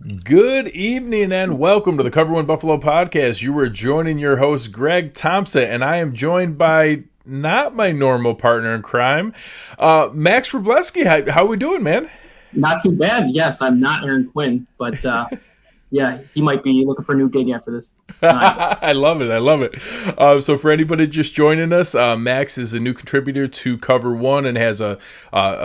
Good evening and welcome to the Cover One Buffalo podcast. You are joining your host, Greg Tompsett, and I am joined by not my normal partner in crime, Max Wroblewski. How we doing, man? Not too bad. Yes, I'm not Aaron Quinn, but yeah, he might be looking for a new gig after this tonight. I love it. I love it. So for anybody just joining us, Max is a new contributor to Cover One and has a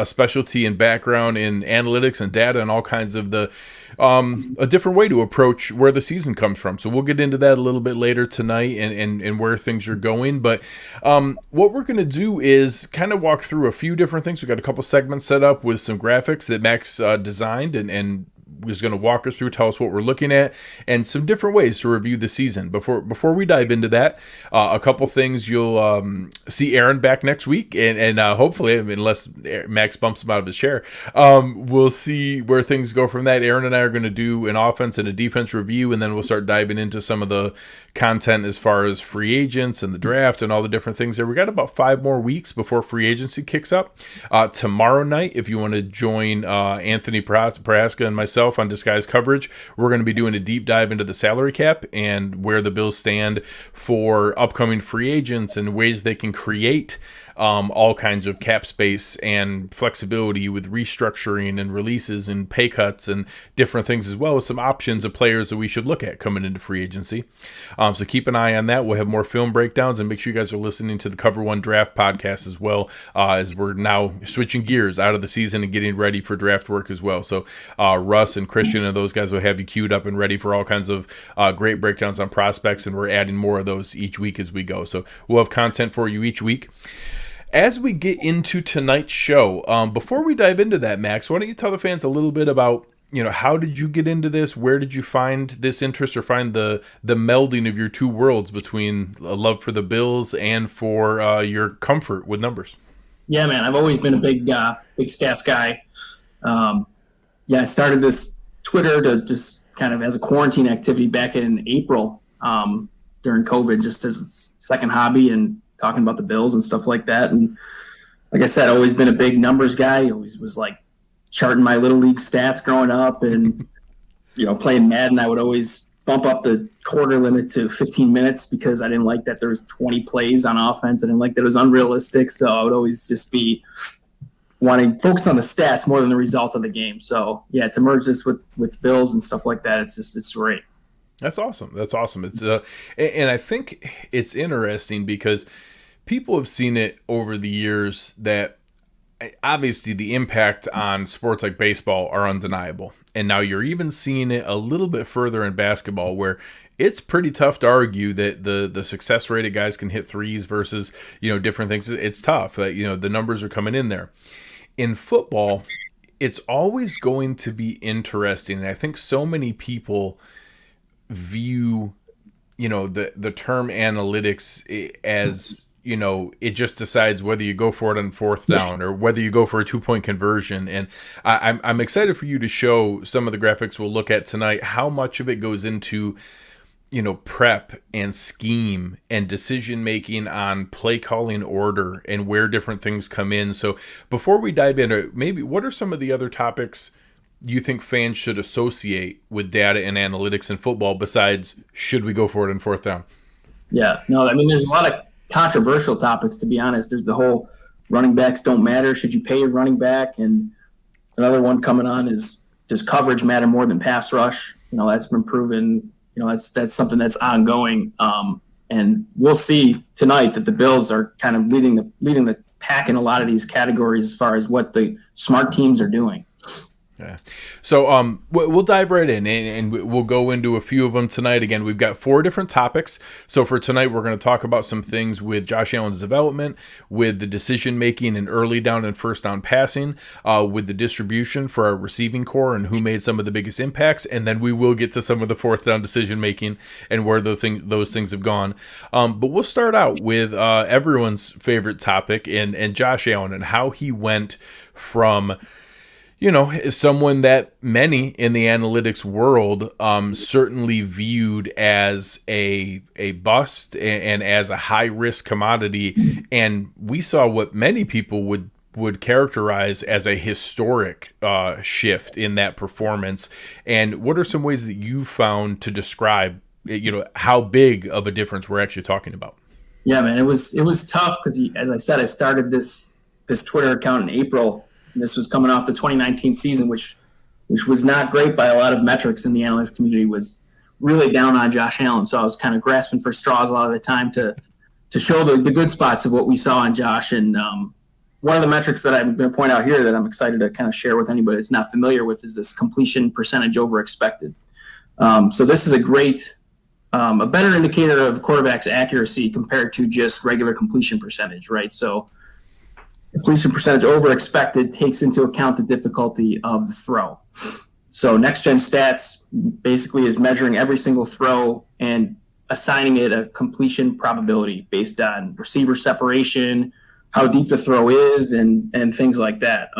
specialty and background in analytics and data and all kinds of a different way to approach where the season comes from. So we'll get into that a little bit later tonight and where things are going. But what we're going to do is kind of walk through a few different things. We've got a couple segments set up with some graphics that Max designed and was going to walk us through, tell us what we're looking at, and some different ways to review the season. Before we dive into that, a couple things you'll see Aaron back next week, and hopefully, unless Max bumps him out of his chair, we'll see where things go from that. Aaron and I are going to do an offense and a defense review, and then we'll start diving into some of the content as far as free agents and the draft and all the different things there. We got about 5 more weeks before free agency kicks up. Tomorrow night, if you want to join Anthony Prohaska and myself on Disguise Coverage, we're going to be doing a deep dive into the salary cap and where the Bills stand for upcoming free agents and ways they can create all kinds of cap space and flexibility with restructuring and releases and pay cuts and different things, as well as some options of players that we should look at coming into free agency. So keep an eye on that. We'll have more film breakdowns, and make sure you guys are listening to the Cover One Draft podcast as well, as we're now switching gears out of the season and getting ready for draft work as well. So Russ and Christian and those guys will have you queued up and ready for all kinds of great breakdowns on prospects, and we're adding more of those each week as we go. So we'll have content for you each week. As we get into tonight's show, before we dive into that, Max, why don't you tell the fans a little bit about, how did you get into this? Where did you find this interest, or find the melding of your two worlds between a love for the Bills and for your comfort with numbers? Yeah, man, I've always been a big stats guy. I started this Twitter to just kind of as a quarantine activity back in April during COVID, just as a second hobby and talking about the Bills and stuff like that. And like I said, always been a big numbers guy. Always was like charting my little league stats growing up, and playing Madden, I would always bump up the quarter limit to 15 minutes because I didn't like that there was 20 plays on offense. I didn't like that it was unrealistic. So I would always just be wanting to focus on the stats more than the result of the game. So yeah, to merge this with Bills and stuff like that, it's great. That's awesome. That's awesome. It's and I think it's interesting because people have seen it over the years that obviously the impact on sports like baseball are undeniable. And now you're even seeing it a little bit further in basketball, where it's pretty tough to argue that the success rate of guys can hit threes versus, different things. It's tough. The numbers are coming in there. In football, it's always going to be interesting. And I think so many people view the term analytics as it just decides whether you go for it on fourth down or whether you go for a 2-point conversion. And I'm excited for you to show some of the graphics we'll look at tonight, how much of it goes into prep and scheme and decision making on play calling order and where different things come in. So before we dive into maybe what are some of the other topics you think fans should associate with data and analytics in football besides should we go for it in fourth down? Yeah, no, I mean, there's a lot of controversial topics, to be honest. There's the whole running backs don't matter. Should you pay your running back? And another one coming on is, does coverage matter more than pass rush? That's been proven. That's something that's ongoing. And we'll see tonight that the Bills are kind of leading the pack in a lot of these categories as far as what the smart teams are doing. Yeah. So we'll dive right in and we'll go into a few of them tonight. Again, we've got 4 different topics. So for tonight, we're going to talk about some things with Josh Allen's development, with the decision making and early down and first down passing, with the distribution for our receiving core and who made some of the biggest impacts. And then we will get to some of the fourth down decision making and where those things have gone. But we'll start out with everyone's favorite topic and Josh Allen and how he went from someone that many in the analytics world certainly viewed as a bust and as a high risk commodity, and we saw what many people would would characterize as a historic shift in that performance. And what are some ways that you found to describe, how big of a difference we're actually talking about? Yeah, man, it was tough because, as I said, I started this Twitter account in April. And this was coming off the 2019 season, which was not great by a lot of metrics, in the analytics community was really down on Josh Allen. So I was kind of grasping for straws a lot of the time to show the good spots of what we saw in Josh. And one of the metrics that I'm going to point out here that I'm excited to kind of share with anybody that's not familiar with is this completion percentage over expected. So this is a better indicator of quarterback's accuracy compared to just regular completion percentage, right? So completion percentage over expected takes into account the difficulty of the throw. So Next Gen Stats basically is measuring every single throw and assigning it a completion probability based on receiver separation, how deep the throw is, and things like that.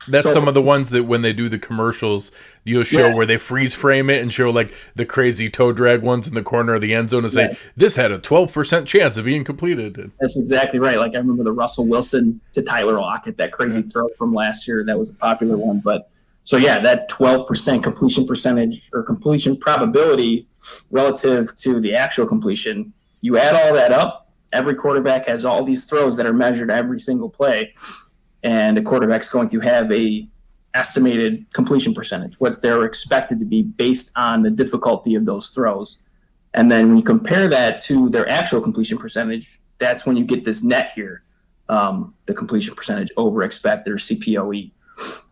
That's some of the ones that when they do the commercials, you'll show where they freeze frame it and show like the crazy toe drag ones in the corner of the end zone and say, this had a 12% chance of being completed. That's exactly right. Like I remember the Russell Wilson to Tyler Lockett, that crazy throw from last year. That was a popular one. But so, yeah, that 12% completion percentage or completion probability relative to the actual completion, you add all that up, every quarterback has all these throws that are measured every single play. And a quarterback's going to have a estimated completion percentage, what they're expected to be based on the difficulty of those throws. And then when you compare that to their actual completion percentage, that's when you get this net here, the completion percentage over expected, or CPOE.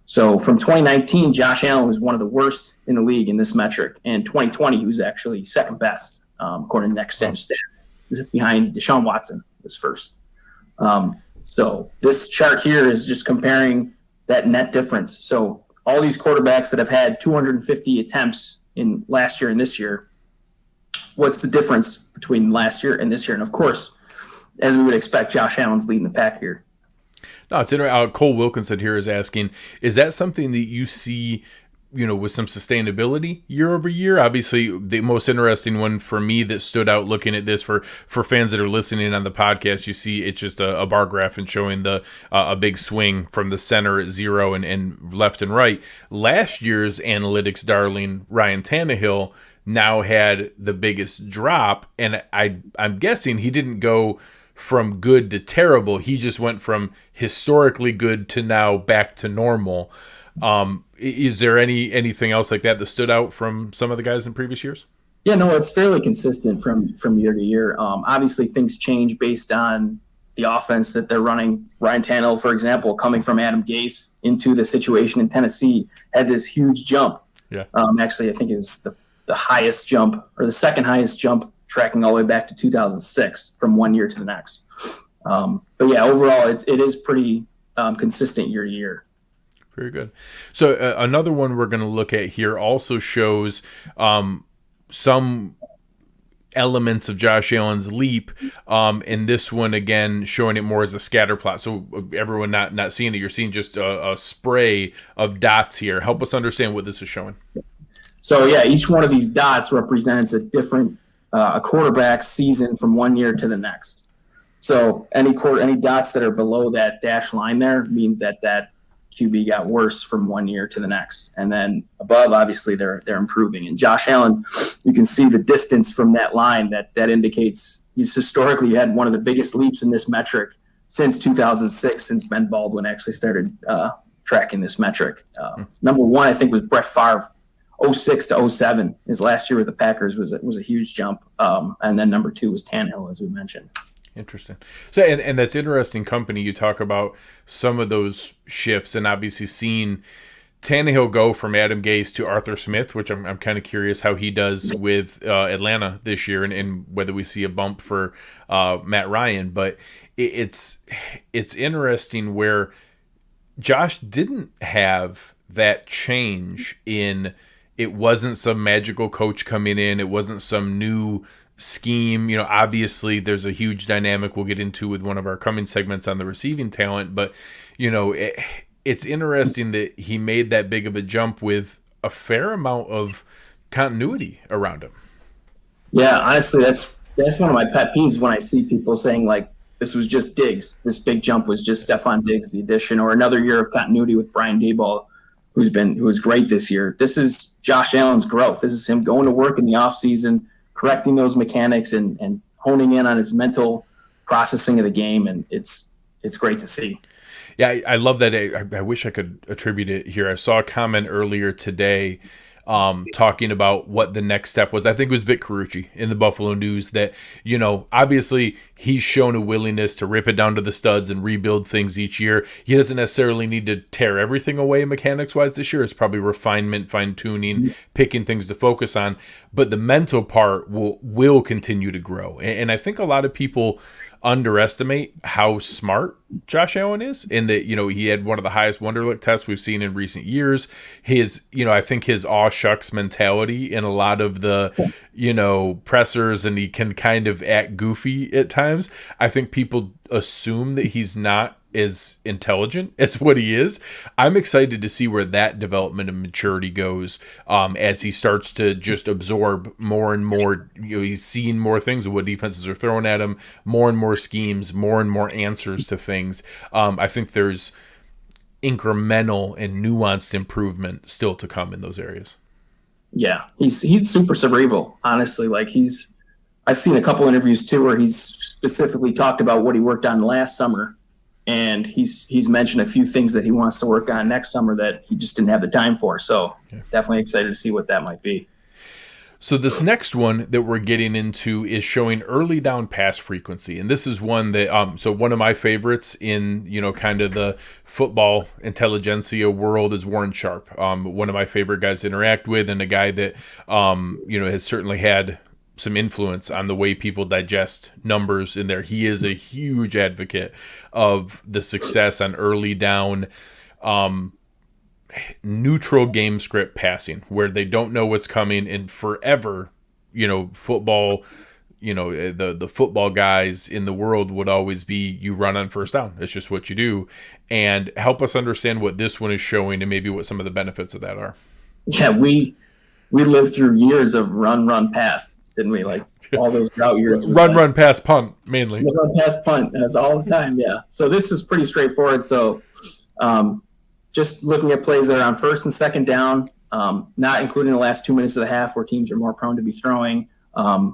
So from 2019, Josh Allen was one of the worst in the league in this metric. And 2020, he was actually second best, according to Next Gen Stats, behind Deshaun Watson was first. So this chart here is just comparing that net difference. So all these quarterbacks that have had 250 attempts in last year and this year, what's the difference between last year and this year? And of course, as we would expect, Josh Allen's leading the pack here. No, it's interesting. Cole Wilkinson here is asking, is that something that you see, with some sustainability year over year? Obviously, the most interesting one for me that stood out looking at this for fans that are listening on the podcast, you see it's just a bar graph and showing a big swing from the center at 0 and left and right. Last year's analytics darling, Ryan Tannehill, now had the biggest drop, and I'm guessing he didn't go from good to terrible. He just went from historically good to now back to normal. Is there anything else like that stood out from some of the guys in previous years? Yeah, no, it's fairly consistent from year to year. Obviously, things change based on the offense that they're running. Ryan Tannehill, for example, coming from Adam Gase into the situation in Tennessee, had this huge jump. Yeah. Actually, I think it was the highest jump, or the second highest jump, tracking all the way back to 2006 from one year to the next. But yeah, overall, it is pretty consistent year to year. Very good. So another one we're going to look at here also shows some elements of Josh Allen's leap. And this one, again, showing it more as a scatter plot. So everyone not seeing it, you're seeing just a spray of dots here. Help us understand what this is showing. So, yeah, each one of these dots represents a different a quarterback's season from one year to the next. So any dots that are below that dash line there means that QB got worse from one year to the next. And then above, obviously, they're improving. And Josh Allen, you can see the distance from that line that indicates he's historically had one of the biggest leaps in this metric since 2006, since Ben Baldwin actually started tracking this metric. Number one, I think, was Brett Favre. 06 to 07, his last year with the Packers was a huge jump. And then number two was Tannehill, as we mentioned. Interesting. So, and that's interesting company. You talk about some of those shifts, and obviously seeing Tannehill go from Adam Gase to Arthur Smith, which I'm kind of curious how he does with Atlanta this year, and whether we see a bump for Matt Ryan. But it's interesting where Josh didn't have that change in. It wasn't some magical coach coming in. It wasn't some new scheme. Obviously there's a huge dynamic we'll get into with one of our coming segments on the receiving talent, but it's interesting that he made that big of a jump with a fair amount of continuity around him. Yeah, honestly, that's one of my pet peeves when I see people saying, like, this was just Diggs. This big jump was just Stephon Diggs, the addition, or another year of continuity with Brian Daboll, who's great this year. This is Josh Allen's growth. This is him going to work in the offseason, correcting those mechanics and honing in on his mental processing of the game, and it's great to see. Yeah, I love that. I wish I could attribute it here. I saw a comment earlier today talking about what the next step was. I think it was Vic Carucci in the Buffalo News that, obviously he's shown a willingness to rip it down to the studs and rebuild things each year. He doesn't necessarily need to tear everything away mechanics-wise this year. It's probably refinement, fine-tuning, picking things to focus on. But the mental part will continue to grow. And I think a lot of people underestimate how smart Josh Allen is, in that, he had one of the highest Wonderlic tests we've seen in recent years. His, I think his aw shucks mentality in a lot of the, pressers, and he can kind of act goofy at times. I think people assume that he's not as intelligent as what he is. I'm excited to see where that development and maturity goes as he starts to just absorb more and more. He's seeing more things of what defenses are throwing at him, more and more schemes, more and more answers to things. I think there's incremental and nuanced improvement still to come in those areas. Yeah, he's super cerebral, honestly. I've seen a couple interviews too where he's specifically talked about what he worked on last summer. And he's mentioned a few things that he wants to work on next summer that he just didn't have the time for. So Definitely excited to see what that might be. So this next one that we're getting into is showing early down pass frequency. And this is one that, so one of my favorites in, kind of the football intelligentsia world is Warren Sharp. One of my favorite guys to interact with, and a guy that, has certainly had some influence on the way people digest numbers in there. He is a huge advocate of the success on early down, neutral game script passing, where they don't know what's coming. And forever, football, the football guys in the world would always be, you run on first down. It's just what you do. And help us understand what this one is showing and maybe what some of the benefits of that are. Yeah, we lived through years of run, pass. Didn't we? All those drought years. Run, pass, punt, mainly. Run, pass, punt. That's all the time, yeah. So this is pretty straightforward. So just looking at plays that are on first and second down, not including the last 2 minutes of the half where teams are more prone to be throwing.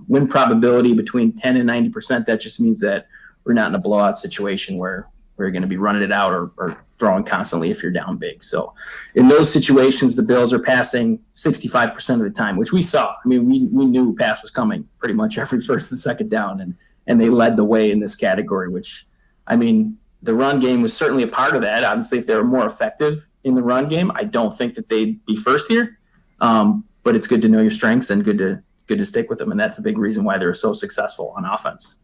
Win probability between 10 and 90%. That just means that we're not in a blowout situation where we're going to be running it out or throwing constantly if you're down big. So in those situations, the Bills are passing 65% of the time, which we saw. I mean, we knew pass was coming pretty much every first and second down, and they led the way in this category, which, I mean, the run game was certainly a part of that. Obviously, if they were more effective in the run game, I don't think that they'd be first here. But it's good to know your strengths and good to stick with them. And that's a big reason why they're so successful on offense.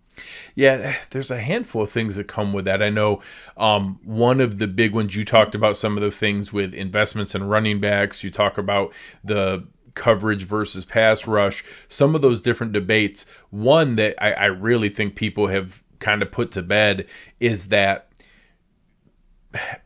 Yeah, there's a handful of things that come with that. I know one of the big ones, you talked about some of the things with investments in running backs. You talk about the coverage versus pass rush, some of those different debates. One that I really think people have kind of put to bed is that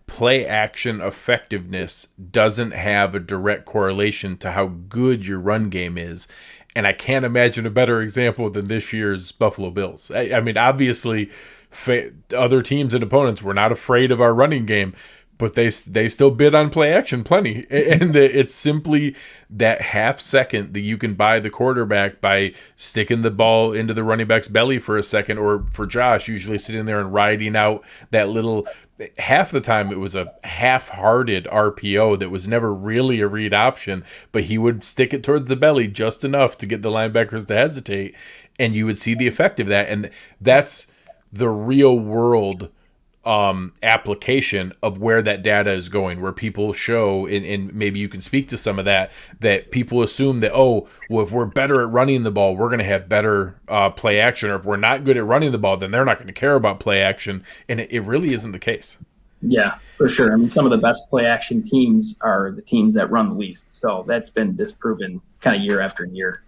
play action effectiveness doesn't have a direct correlation to how good your run game is. And I can't imagine a better example than this year's Buffalo Bills. I mean, obviously, other teams and opponents were not afraid of our running game, but they still bid on play action plenty. And it's simply that half second that you can buy the quarterback by sticking the ball into the running back's belly for a second, or for Josh, usually sitting there and riding out that little. Half the time it was a half-hearted RPO that was never really a read option, but he would stick it towards the belly just enough to get the linebackers to hesitate, and you would see the effect of that. And that's the real world application of where that data is going, where people show, and maybe you can speak to some of that people assume that, if we're better at running the ball, we're going to have better play action, or if we're not good at running the ball, then they're not going to care about play action. And it really isn't the case. Yeah, for sure. I mean, some of the best play action teams are the teams that run the least. So that's been disproven kind of year after year.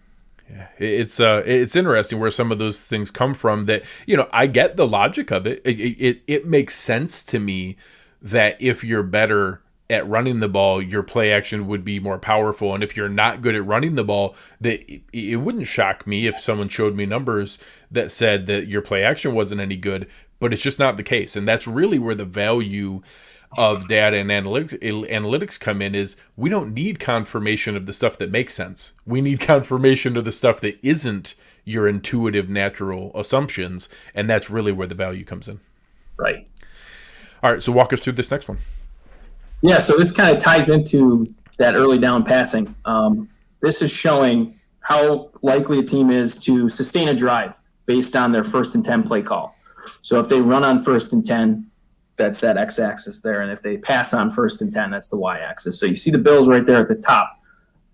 Yeah, it's interesting where some of those things come from. That, I get the logic of it. It makes sense to me that if you're better at running the ball, your play action would be more powerful. And if you're not good at running the ball, that it wouldn't shock me if someone showed me numbers that said that your play action wasn't any good, but it's just not the case. And that's really where the value of data and analytics come in. Is we don't need confirmation of the stuff that makes sense. We need confirmation of the stuff that isn't your intuitive, natural assumptions, and that's really where the value comes in. Right. All right, so walk us through this next one. Yeah, so this kind of ties into that early down passing. This is showing how likely a team is to sustain a drive based on their 1st and 10 play call. So if they run on 1st and 10, that's that x-axis there. And if they pass on 1st and 10, that's the y-axis. So you see the Bills right there at the top.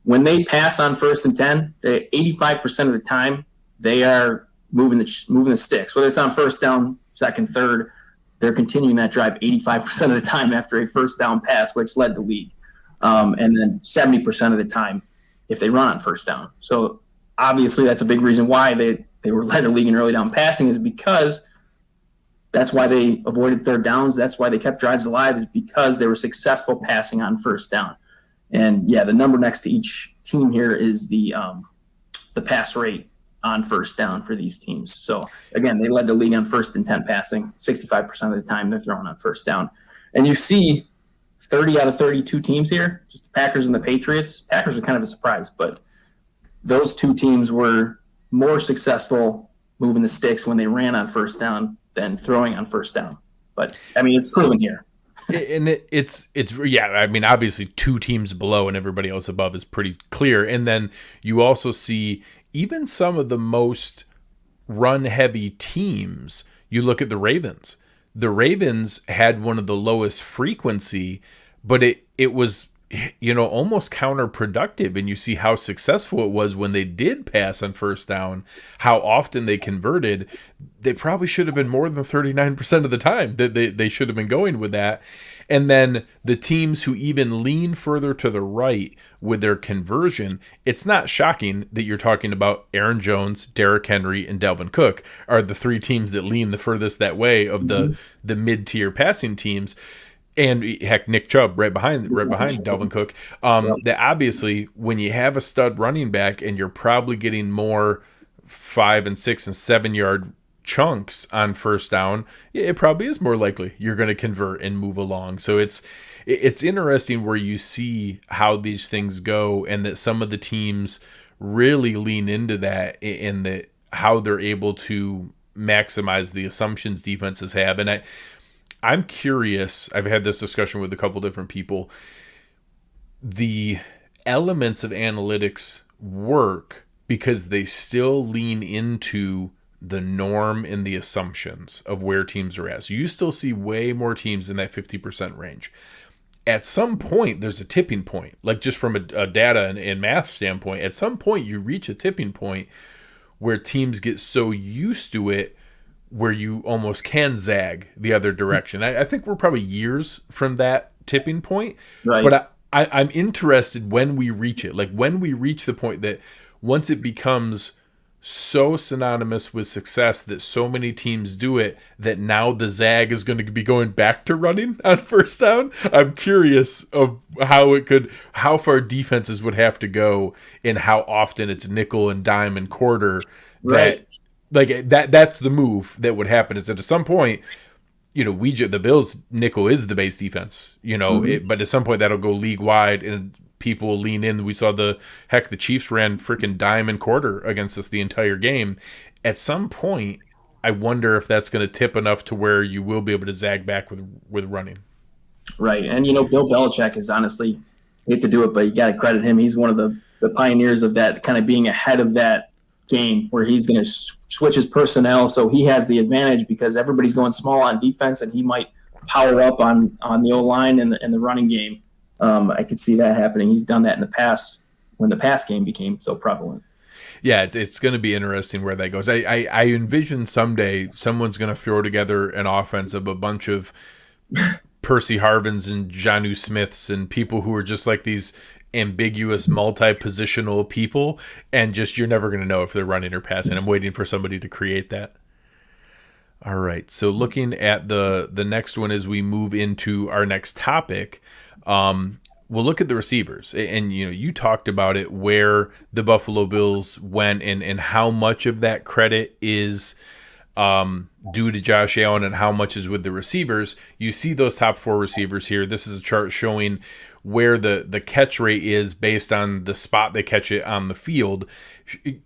When they pass on 1st and 10, 85% of the time, they are moving the sticks. Whether it's on 1st down, 2nd, 3rd, they're continuing that drive 85% of the time after a 1st down pass, which led the league. And then 70% of the time if they run on 1st down. So obviously that's a big reason why they were led the league in early down passing, is because that's why they avoided 3rd downs. That's why they kept drives alive, is because they were successful passing on 1st down. And yeah, the number next to each team here is the pass rate on 1st down for these teams. So again, they led the league on 1st and 10 passing. 65% of the time they're throwing on 1st down. And you see 30 out of 32 teams here, just the Packers and the Patriots. Packers are kind of a surprise, but those two teams were more successful moving the sticks when they ran on 1st down than throwing on 1st down. But I mean, it's proven here. And it's yeah, I mean, obviously 2 teams below and everybody else above is pretty clear. And then you also see even some of the most run heavy teams. You look at the Ravens. The Ravens had one of the lowest frequency, but it was, almost counterproductive. And you see how successful it was when they did pass on 1st down, how often they converted. They probably should have been more than 39% of the time that they should have been going with that. And then the teams who even lean further to the right with their conversion, it's not shocking that you're talking about Aaron Jones, Derrick Henry, and Dalvin Cook are the 3 teams that lean the furthest that way of the mid-tier passing teams. And heck, Nick Chubb right behind Dalvin Cook. That obviously, when you have a stud running back and you're probably getting more 5 and 6 and 7 yard chunks on 1st down, it probably is more likely you're going to convert and move along. So it's interesting where you see how these things go, and that some of the teams really lean into that, in that how they're able to maximize the assumptions defenses have. And I'm curious, I've had this discussion with a couple different people. The elements of analytics work because they still lean into the norm and the assumptions of where teams are at. So you still see way more teams in that 50% range. At some point, there's a tipping point, like just from a data and math standpoint. At some point, you reach a tipping point where teams get so used to it where you almost can zag the other direction. I think we're probably years from that tipping point. Right. But I'm interested when we reach it. Like when we reach the point that once it becomes so synonymous with success that so many teams do it, that now the zag is going to be going back to running on 1st down. I'm curious of how far defenses would have to go and how often it's nickel and dime and quarter. Right. That's the move that would happen, is that at some point, the Bills nickel is the base defense, but at some point that'll go league wide and people will lean in. We saw the Chiefs ran freaking dime and quarter against us the entire game. At some point, I wonder if that's going to tip enough to where you will be able to zag back with running. Right. And, Bill Belichick is honestly, I hate to do it, but you got to credit him. He's one of the pioneers of that, kind of being ahead of that game where he's going to switch his personnel. So he has the advantage because everybody's going small on defense, and he might power up on the O-line and the running game. I could see that happening. He's done that in the past when the pass game became so prevalent. Yeah, it's going to be interesting where that goes. I envision someday someone's going to throw together an offense of a bunch of Percy Harvins and Jonnu Smiths and people who are just like these ambiguous multi-positional people, and just you're never going to know if they're running or passing. I'm waiting for somebody to create that. All right, so looking at the next one as we move into our next topic, we'll look at the receivers. And you talked about it, where the Buffalo Bills went and how much of that credit is due to Josh Allen and how much is with the receivers. You see those top 4 receivers here. This is a chart showing where the catch rate is based on the spot they catch it on the field.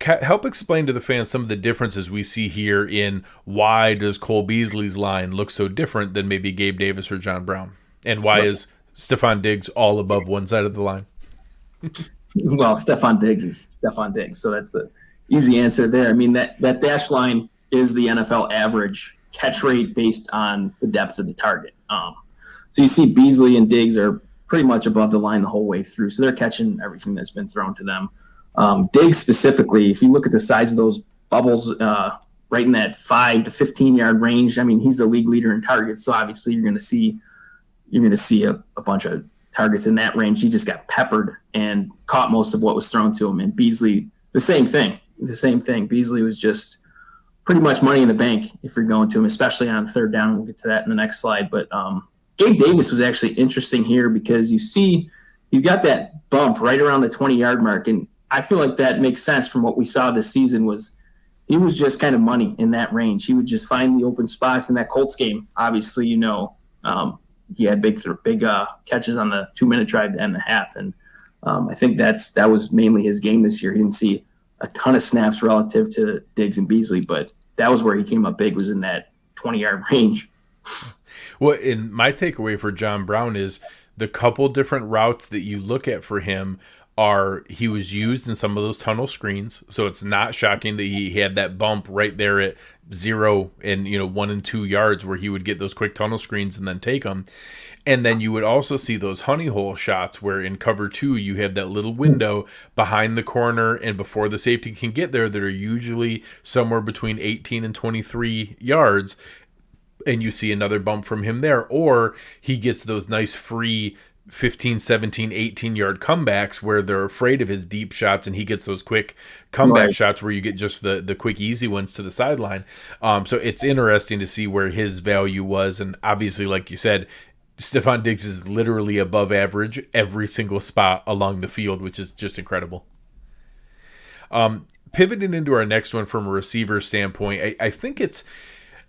Help explain to the fans some of the differences we see here in why does Cole Beasley's line look so different than maybe Gabe Davis or John Brown? And why is Stephon Diggs all above one side of the line? Well, Stephon Diggs is Stephon Diggs, so that's the easy answer there. I mean, that dash line is the NFL average catch rate based on the depth of the target. So you see Beasley and Diggs are pretty much above the line the whole way through, so they're catching everything that's been thrown to them. Diggs specifically, if you look at the size of those bubbles, right in that 5 to 15 yard range, I mean, he's the league leader in targets. So obviously you're going to see a bunch of targets in that range. He just got peppered and caught most of what was thrown to him. And Beasley, the same thing. Beasley was just pretty much money in the bank if you're going to him, especially on third down. We'll get to that in the next slide. But Gabe Davis was actually interesting here because you see he's got that bump right around the 20-yard mark, and I feel like that makes sense from what we saw this season. Was he was just kind of money in that range. He would just find the open spots in that Colts game. Obviously, he had big catches on the 2-minute drive to end the half, and I think that was mainly his game this year. He didn't see a ton of snaps relative to Diggs and Beasley, but that was where he came up big, was in that 20-yard range. Well, and my takeaway for John Brown is the couple different routes that you look at for him he was used in some of those tunnel screens, so it's not shocking that he had that bump right there at 0 and 1 and 2 yards where he would get those quick tunnel screens and then take them. And then you would also see those honey hole shots where in cover 2 you have that little window behind the corner and before the safety can get there that are usually somewhere between 18 and 23 yards, and you see another bump from him there, or he gets those nice free 15, 17, 18-yard comebacks where they're afraid of his deep shots, and he gets those quick comeback shots where you get just the quick, easy ones to the sideline. So it's interesting to see where his value was, and obviously, like you said, Stephon Diggs is literally above average every single spot along the field, which is just incredible. Pivoting into our next one from a receiver standpoint, I think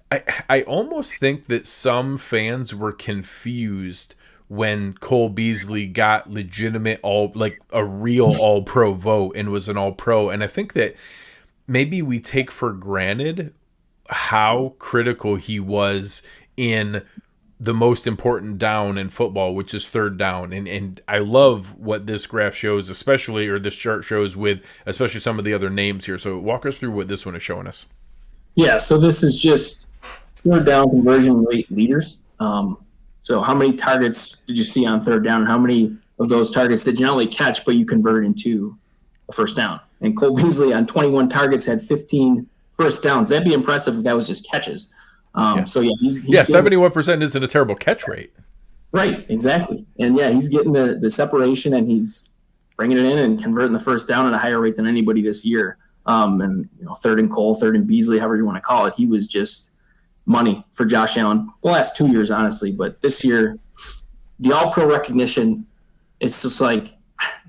I almost think that some fans were confused when Cole Beasley got legitimate a real all-pro vote and was an all-pro. And I think that maybe we take for granted how critical he was in the most important down in football, which is third down. And I love what this graph shows, this chart shows with especially some of the other names here. So walk us through what this one is showing us. Yeah, so this is just third down conversion rate leaders. So how many targets did you see on third down? And how many of those targets did you not only catch, but you converted into a first down? And Cole Beasley on 21 targets had 15 first downs. That'd be impressive if that was just catches. So he's 71% isn't a terrible catch rate. Right, exactly. And he's getting the separation, and he's bringing it in and converting the first down at a higher rate than anybody this year. And third and Cole, third and Beasley, however you want to call it, he was just money for Josh Allen the last 2 years, honestly. But this year, the all-pro recognition, it's just like,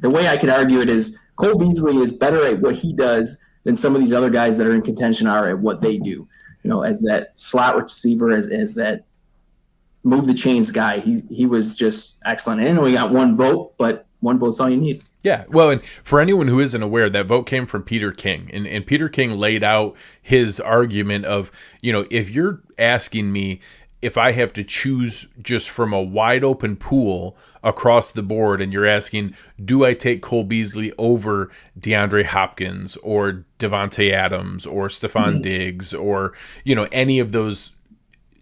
the way I could argue it is Cole Beasley is better at what he does than some of these other guys that are in contention are at what they do. As that slot receiver, as that move the chains guy, he was just excellent. And we got one vote, but one vote's all you need. Yeah, well, and for anyone who isn't aware, that vote came from Peter King. And Peter King laid out his argument of, if you're asking me if I have to choose just from a wide open pool across the board, and you're asking, do I take Cole Beasley over DeAndre Hopkins or Devontae Adams or Stephon Diggs or, any of those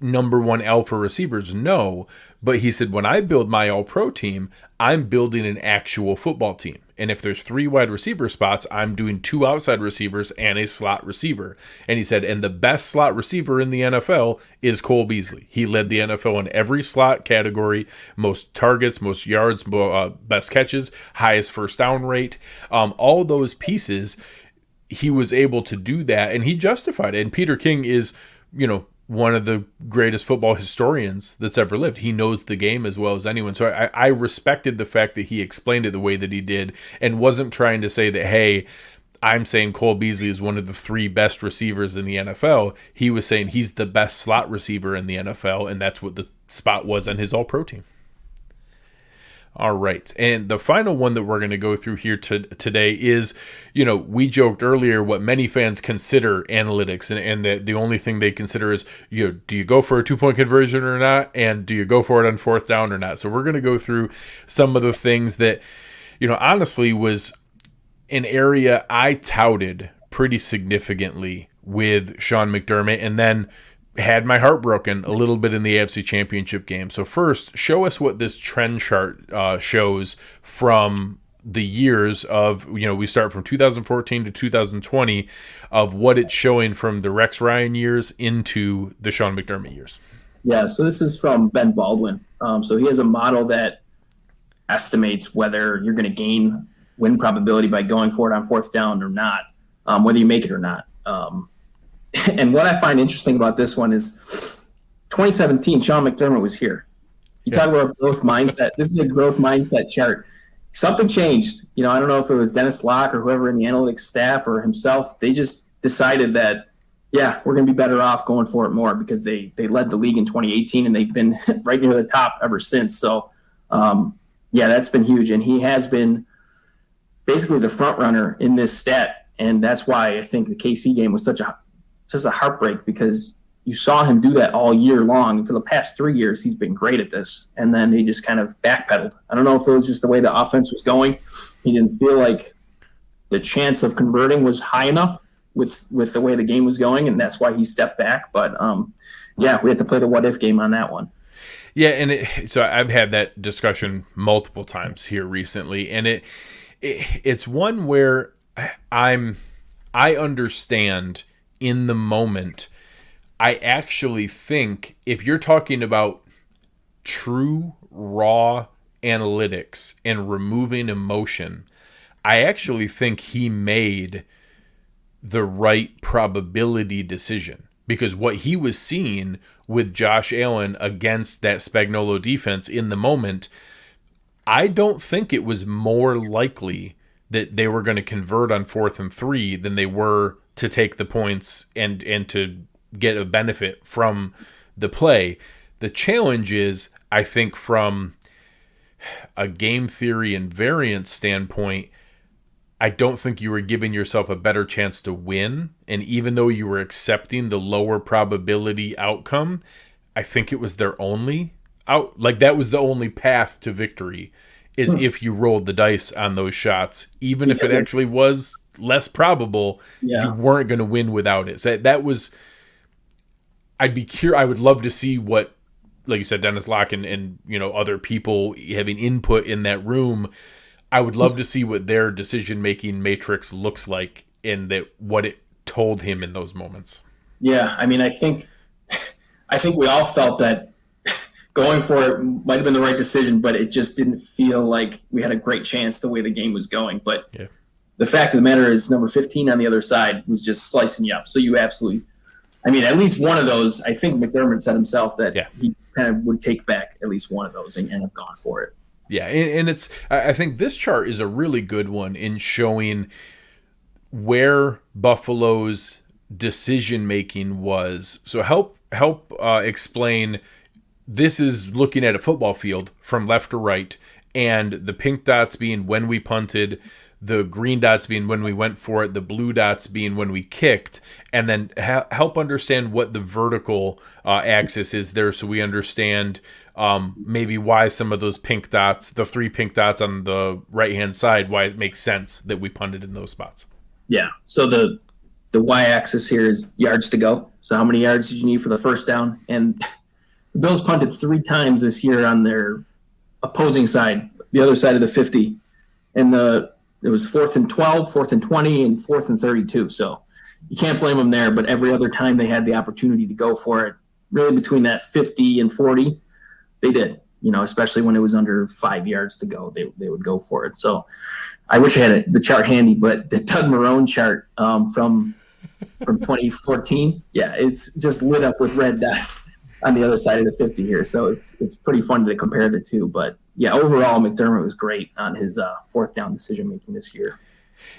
number one alpha receivers? No. But he said, when I build my all-pro team, I'm building an actual football team. And if there's 3 wide receiver spots, I'm doing 2 outside receivers and a slot receiver. And he said, and the best slot receiver in the NFL is Cole Beasley. He led the NFL in every slot category, most targets, most yards, best catches, highest first down rate. All those pieces, he was able to do that, and he justified it. And Peter King is, one of the greatest football historians that's ever lived. He knows the game as well as anyone. So I respected the fact that he explained it the way that he did and wasn't trying to say that, hey, I'm saying Cole Beasley is one of the 3 best receivers in the NFL. He was saying he's the best slot receiver in the NFL, and that's what the spot was on his all-pro team. All right. And the final one that we're going to go through here today is, we joked earlier what many fans consider analytics, and the only thing they consider is, do you go for a 2-point conversion or not? And do you go for it on 4th down or not? So we're going to go through some of the things that, honestly was an area I touted pretty significantly with Sean McDermott, and then had my heart broken a little bit in the AFC Championship game. So first, show us what this trend chart shows from the years of, we start from 2014 to 2020 of what it's showing from the Rex Ryan years into the Sean McDermott years. Yeah, so this is from Ben Baldwin. So he has a model that estimates whether you're going to gain win probability by going for it on 4th down or not, whether you make it or not. And what I find interesting about this one is 2017, Sean McDermott was here. You talk about a growth mindset. This is a growth mindset chart. Something changed. I don't know if it was Dennis Locke or whoever in the analytics staff or himself. They just decided that, we're going to be better off going for it more because they led the league in 2018 and they've been right near the top ever since. So, that's been huge. And he has been basically the front runner in this stat. And that's why I think the KC game was such a heartbreak, because you saw him do that all year long. For the past 3 years, he's been great at this. And then he just kind of backpedaled. I don't know if it was just the way the offense was going. He didn't feel like the chance of converting was high enough with the way the game was going, and that's why he stepped back. But, we had to play the what-if game on that one. Yeah, and so I've had that discussion multiple times here recently, and it's one where I understand in the moment. I actually think if you're talking about true raw analytics and removing emotion, I actually think he made the right probability decision, because what he was seeing with Josh Allen against that Spagnuolo defense in the moment, I don't think it was more likely that they were going to convert on 4th and 3 than they were to take the points and to get a benefit from the play. The challenge is, I think, from a game theory and variance standpoint, I don't think you were giving yourself a better chance to win. And even though you were accepting the lower probability outcome, I think it was their only out. Like, that was the only path to victory, is if you rolled the dice on those shots, even if it actually was less probable, you weren't going to win without it. So that was, I'd be curious. I would love to see what, like you said, Dennis Locke and other people having input in that room. I would love to see what their decision-making matrix looks like, and that what it told him in those moments. Yeah, I mean, I think we all felt that going for it might have been the right decision, but it just didn't feel like we had a great chance the way the game was going. But the fact of the matter is, number 15 on the other side was just slicing you up. So you absolutely, I mean, at least one of those, I think McDermott said himself that he kind of would take back at least one of those and have gone for it. Yeah, and it's, I think this chart is a really good one in showing where Buffalo's decision-making was. So help explain, this is looking at a football field from left to right, and the pink dots being when we punted, the green dots being when we went for it, the blue dots being when we kicked, and then help understand what the vertical axis is there, so we understand maybe why some of those pink dots, the 3 pink dots on the right-hand side, why it makes sense that we punted in those spots. Yeah, so the y-axis here is yards to go. So how many yards did you need for the first down? And the Bills punted 3 times this year on their opposing side, the other side of the 50. And it was 4th and 12, 4th and 20, and 4th and 32. So you can't blame them there, but every other time they had the opportunity to go for it, really between that 50 and 40, they did, especially when it was under 5 yards to go, they would go for it. So I wish I had the chart handy, but the Doug Marrone chart from 2014, it's just lit up with red dots on the other side of the 50 here. So it's pretty fun to compare the two. But, overall, McDermott was great on his 4th down decision-making this year.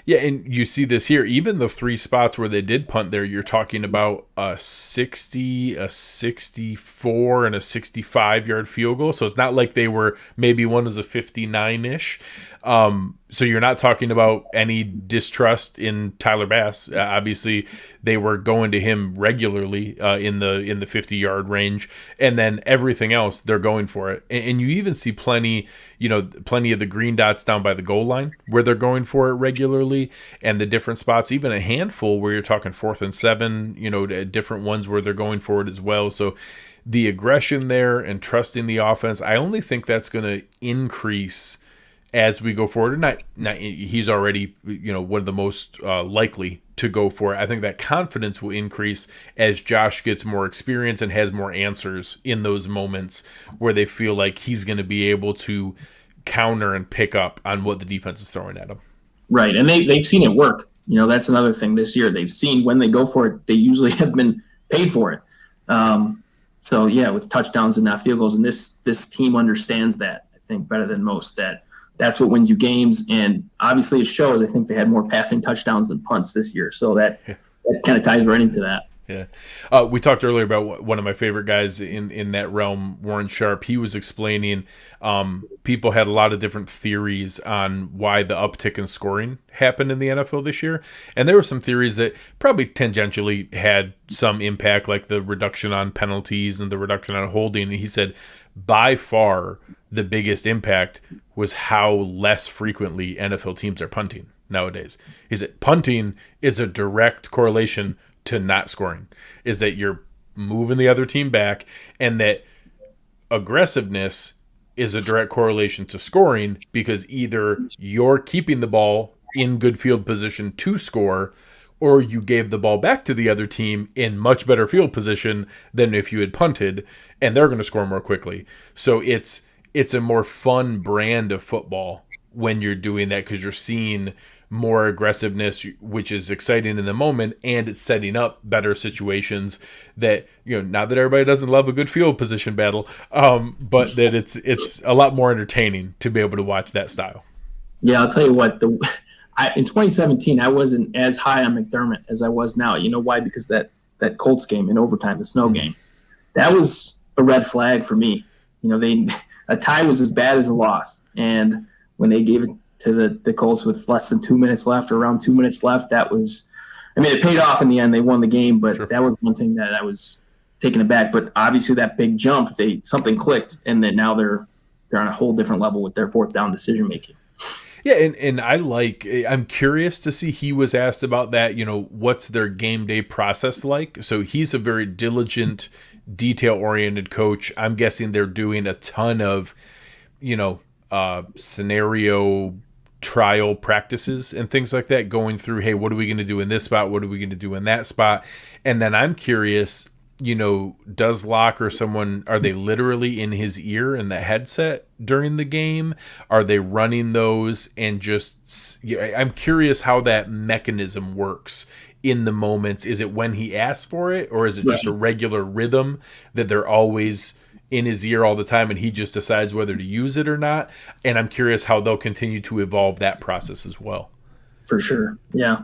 Yeah, and you see this here. Even the three spots where they did punt there, you're talking about a 60, a 64, and a 65-yard field goal. So it's not like they were, maybe one was a 59-ish. So you're not talking about any distrust in Tyler Bass. Obviously, they were going to him regularly in the 50-yard range, and then everything else they're going for it. And you even see plenty of the green dots down by the goal line where they're going for it regularly, and the different spots, even a handful where you're talking 4th and 7. Different ones where they're going for it as well. So the aggression there and trusting the offense, I only think that's going to increase as we go forward. Not he's already one of the most likely to go for it. I think that confidence will increase as Josh gets more experience and has more answers in those moments where they feel like he's going to be able to counter and pick up on what the defense is throwing at him. Right, and they've seen it work. That's another thing this year. They've seen when they go for it, they usually have been paid for it. So yeah, with touchdowns and not field goals, and this team understands that, I think, better than most, that's what wins you games. And obviously it shows. I think they had more passing touchdowns than punts this year. So that kind of ties right into that. Yeah. We talked earlier about one of my favorite guys in that realm, Warren Sharp. He was explaining people had a lot of different theories on why the uptick in scoring happened in the NFL this year. And there were some theories that probably tangentially had some impact, like the reduction on penalties and the reduction on holding. And he said, by far, the biggest impact was how less frequently NFL teams are punting nowadays. Is it punting is a direct correlation to not scoring, is that you're moving the other team back, and that aggressiveness is a direct correlation to scoring, because either you're keeping the ball in good field position to score, or you gave the ball back to the other team in much better field position than if you had punted, and they're going to score more quickly. So it's a more fun brand of football when you're doing that, because you're seeing more aggressiveness, which is exciting in the moment, and it's setting up better situations that, not that everybody doesn't love a good field position battle, but that it's a lot more entertaining to be able to watch that style. Yeah, I'll tell you what, in 2017, I wasn't as high on McDermott as I was now. You know why? Because that Colts game in overtime, the snow game, that was a red flag for me. A tie was as bad as a loss. And when they gave it to the Colts with less than 2 minutes left, or around 2 minutes left, it paid off in the end. They won the game, but That was one thing that I was taken aback. But obviously that big jump, something clicked, and then now they're on a whole different level with their 4th down decision making. Yeah, and I'm curious to see, he was asked about that, what's their game day process like? So he's a very diligent, detail-oriented coach. I'm guessing they're doing a ton of, scenario trial practices and things like that, going through, hey, what are we going to do in this spot? What are we going to do in that spot? And then I'm curious, does Locke or someone, are they literally in his ear in the headset during the game? Are they running those and just, I'm curious how that mechanism works in the moments. Is it when he asks for it, or is it just a regular rhythm that they're always in his ear all the time and he just decides whether to use it or not? And I'm curious how they'll continue to evolve that process as well. For sure. Yeah.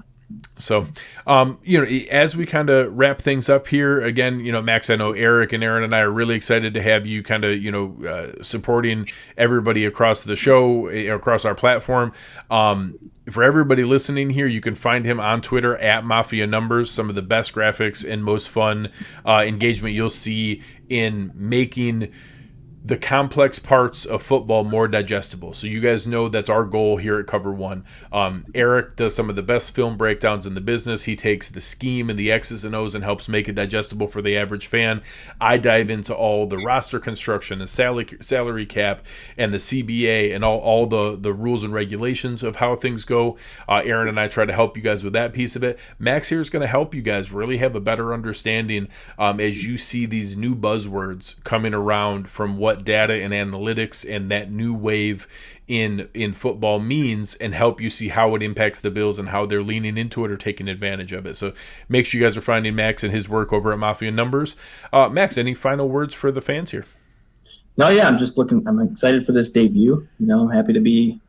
So, as we kind of wrap things up here, again, Max, I know Eric and Aaron and I are really excited to have you kind of, supporting everybody across the show, across our platform. For everybody listening here, you can find him on Twitter at Mafia Numbers. Some of the best graphics and most fun engagement you'll see in making the complex parts of football more digestible. So you guys know that's our goal here at Cover One. Eric does some of the best film breakdowns in the business. He takes the scheme and the X's and O's and helps make it digestible for the average fan. I dive into all the roster construction and salary cap and the CBA and all the rules and regulations of how things go. Aaron and I try to help you guys with that piece of it. Max here is going to help you guys really have a better understanding as you see these new buzzwords coming around from what data and analytics and that new wave in football means, and help you see how it impacts the Bills and how they're leaning into it or taking advantage of it. So make sure you guys are finding Max and his work over at Mafia Numbers. Max, any final words for the fans here? No, yeah, I'm excited for this debut. I'm happy to be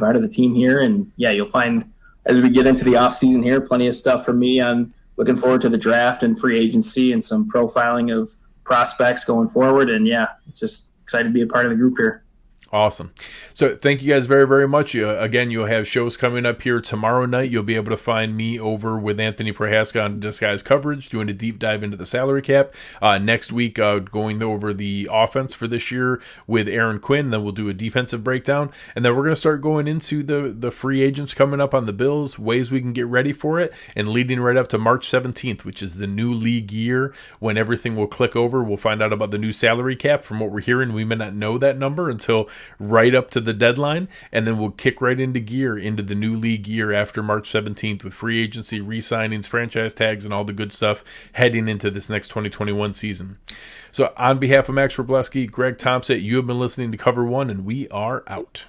part of the team here, and yeah, you'll find as we get into the off season here, plenty of stuff for me. I'm looking forward to the draft and free agency and some profiling of prospects going forward. And yeah, it's just excited to be a part of the group here. Awesome. So thank you guys very, very much. Again, you'll have shows coming up here tomorrow night. You'll be able to find me over with Anthony Prohaska on Disguise Coverage, doing a deep dive into the salary cap. Next week, going over the offense for this year with Aaron Quinn. Then we'll do a defensive breakdown. And then we're going to start going into the free agents coming up on the Bills, ways we can get ready for it, and leading right up to March 17th, which is the new league year when everything will click over. We'll find out about the new salary cap. From what we're hearing, we may not know that number until right up to the deadline, and then we'll kick right into gear into the new league year after March 17th with free agency, re-signings, franchise tags, and all the good stuff heading into this next 2021 season. So on behalf of Max Wroblewski, Greg Tompsett, you have been listening to Cover One, and we are out.